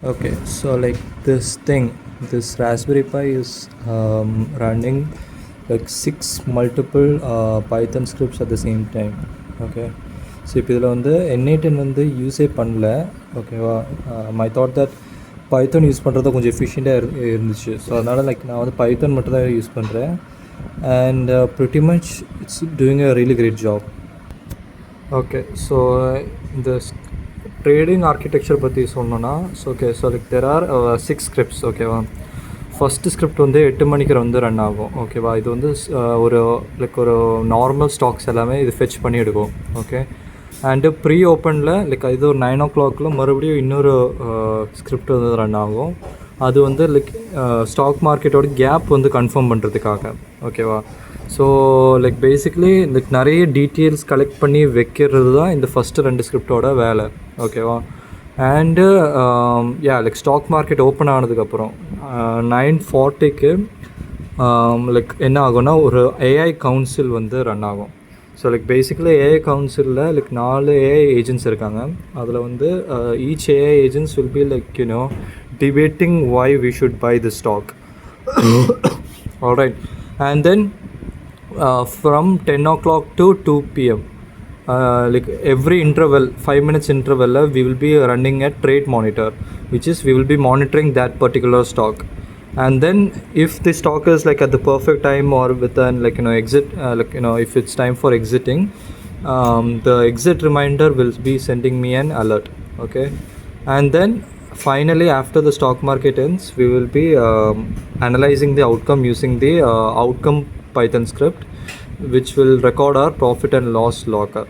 Okay, so like this Raspberry Pi is running like 6 multiple Python scripts at the same time. Okay, so இப்போ இதில் வந்து N8 வந்து யூஸே பண்ணல. ஓகேவா, my thought that Python use பண்ணுறது கொஞ்சம் எஃபிஷியண்ட்டாக இருந்துச்சு. ஸோ அதனால் லைக் நான் வந்து பைத்தன் மட்டும் தான் யூஸ் பண்ணுறேன். And pretty much it's doing a really great job. Okay, so இந்த ட்ரேடிங் ஆர்கிடெக்சர் பற்றி சொன்னோன்னா, okay, so like there are 6 scripts. ஓகேவா, ஃபஸ்ட்டு ஸ்கிரிப்ட் வந்து 8 மணிக்கு வந்து ரன் ஆகும். ஓகேவா, இது வந்து ஒரு லைக் ஒரு நார்மல் ஸ்டாக்ஸ் எல்லாமே இது ஃபெச் பண்ணி எடுக்கும். ஓகே, அண்டு ப்ரீ ஓப்பனில் லைக் இது ஒரு 9 o'clock மறுபடியும் இன்னொரு ஸ்கிரிப்ட் வந்து ரன் ஆகும். அது வந்து லைக் ஸ்டாக் மார்க்கெட்டோட கேப் வந்து கன்ஃபார்ம் பண்ணுறதுக்காக. ஓகேவா, ஸோ லைக் பேசிக்லி லைக் நிறைய டீட்டெயில்ஸ் கலெக்ட் பண்ணி வைக்கிறது தான் இந்த ஃபஸ்ட்டு 2 ஸ்கிரிப்டோட வேலை. ஓகேவா, and like stock market open ஆனதுக்கப்புறம் 9:40க்கு லைக் என்ன ஆகும்னா ஒரு ஏஐ கவுன்சில் வந்து ரன் ஆகும். ஸோ லைக் பேசிக்கலி ஏஐ கவுன்சிலில் லைக் 4 ஏஐ ஏஜென்ட்ஸ் இருக்காங்க. அதில் வந்து each AI agents will be like debating why we should buy the stock. All right, and then from 10 o'clock to 2 p.m. Like every interval, 5 minutes interval, we will be running a trade monitor, which is we will be monitoring that particular stock. And then if the stock is like at the perfect time or within like exit, like if it's time for exiting, the exit reminder will be sending me an alert. Okay, and then finally after the stock market ends, we will be analyzing the outcome using the outcome Python script, which will record our profit and loss logger.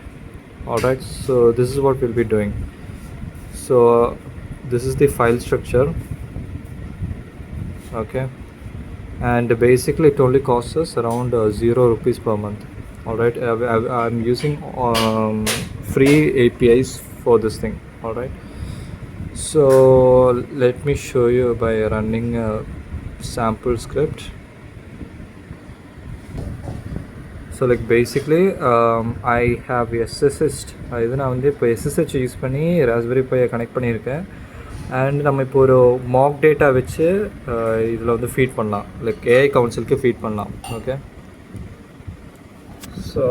Alright, so this is what we'll be doing. So this is the file structure. Okay, and basically it only costs us around 0 rupees per month. Alright, I'm using free APIs for this thing. Alright, so let me show you by running a sample script. So like basically I have SSH. இது நான் வந்து இப்போ SSH use பண்ணி raspberry பையை connect பண்ணியிருக்கேன். And நம்ம இப்போ ஒரு மாக் டேட்டா வச்சு இதில் வந்து ஃபீட் பண்ணலாம், லைக் ஏஐ கவுன்சிலுக்கு ஃபீட் பண்ணலாம். ஓகே, ஸோ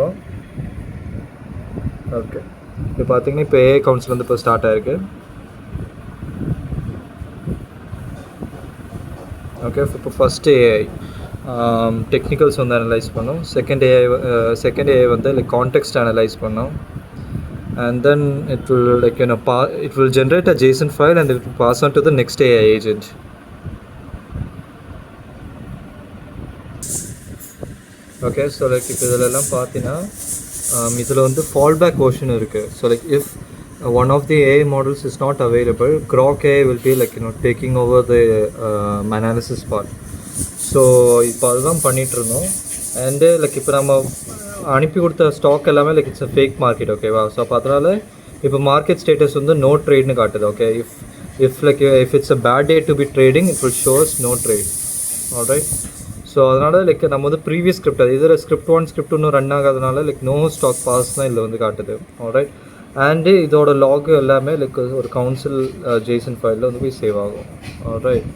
ஓகே இப்போ பார்த்தீங்கன்னா இப்போ ஏஐ கவுன்சில் வந்து இப்போ ஸ்டார்ட் ஆகிருக்கு. ஓகே, இப்போ ஃபஸ்ட்டு ஏஐ டெக்னிக்கல்ஸ் வந்து அனலைஸ் பண்ணோம். செகண்ட் ஏஐ வந்து லைக் கான்டெக்ஸ்ட் அனலைஸ் பண்ணோம். And then it will like it will generate a JSON file and it will pass on to the next AI agent. Okay, so like இப்போ இதெல்லாம் பார்த்தீங்கன்னா இதில் வந்து fallback version இருக்குது. So like if one of the AI models is not available, Grok AI will be like taking over the analysis part. So இப்போ அதுதான் பண்ணிகிட்ருந்தோம். And like இப்போ நம்ம அனுப்பி கொடுத்த ஸ்டாக் எல்லாமே like it's a fake market. ஓகேவா, so அப்போ அதனால் இப்போ மார்க்கெட் ஸ்டேட்டஸ் வந்து நோ ட்ரேட்னு காட்டுது. Okay, if it's a bad day to be trading, it will shows no trade. Alright, so அதனால் லைக் நம்ம வந்து ப்ரீவியஸ் ஸ்கிரிப்ட், அது இதில் ஸ்கிரிப்ட் 1 ஸ்கிரிப்ட் 2 ரன் ஆகாதனால லைக் நோ ஸ்டாக் பாஸ் தான் இதில் வந்து காட்டுது. ஆல்ரைட், அண்டு இதோட லாக் எல்லாமே லைக் ஒரு கவுன்சில் ஜேசன் ஃபைலில் வந்து போய் சேவ் ஆகும். ஆல்ரைட்.